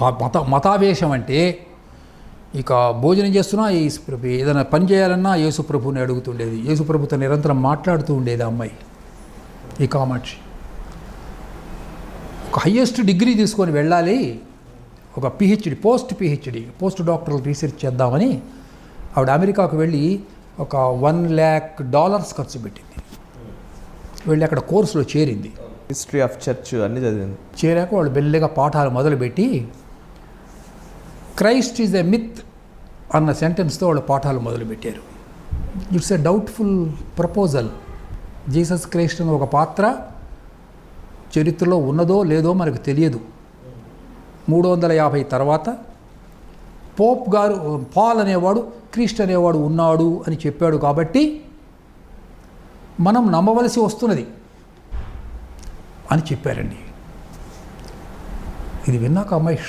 ఆ మతావేశం అంటే ఇక భోజనం చేస్తున్నా యేసుప్రభు, ఏదైనా పని చేయాలన్నా యేసుప్రభుని అడుగుతుండేది, యేసుప్రభుతో నిరంతరం మాట్లాడుతూ ఉండేది ఆ అమ్మాయి. ఈ కామాక్షి ఒక హయ్యెస్ట్ డిగ్రీ తీసుకొని వెళ్ళాలి, ఒక పిహెచ్డి, పోస్ట్ డాక్టరల్ రీసెర్చ్ చేద్దామని ఆవిడ అమెరికాకు వెళ్ళి ఒక $1,00,000 ఖర్చు పెట్టింది. వెళ్ళి అక్కడ కోర్సులో చేరింది, హిస్టరీ ఆఫ్ చర్చ్ అన్నీ చదివింది. చేరాక వాళ్ళు బెల్లగా పాఠాలు మొదలుపెట్టి క్రైస్ట్ ఈజ్ ఎ మిత్ అన్న సెంటెన్స్తో వాళ్ళు పాఠాలు మొదలుపెట్టారు. It's a doubtful proposal. Jesus Christ అనే ఒక పాత్ర చరిత్రలో ఉన్నదో లేదో మనకు తెలియదు. 350 తర్వాత పోప్ గారు పాల్ అనేవాడు క్రీస్తు అనేవాడు ఉన్నాడు అని చెప్పాడు కాబట్టి మనం నమ్మవలసి వస్తున్నది అని చెప్పారండి. ఇది విన్నాక అమ్మాయి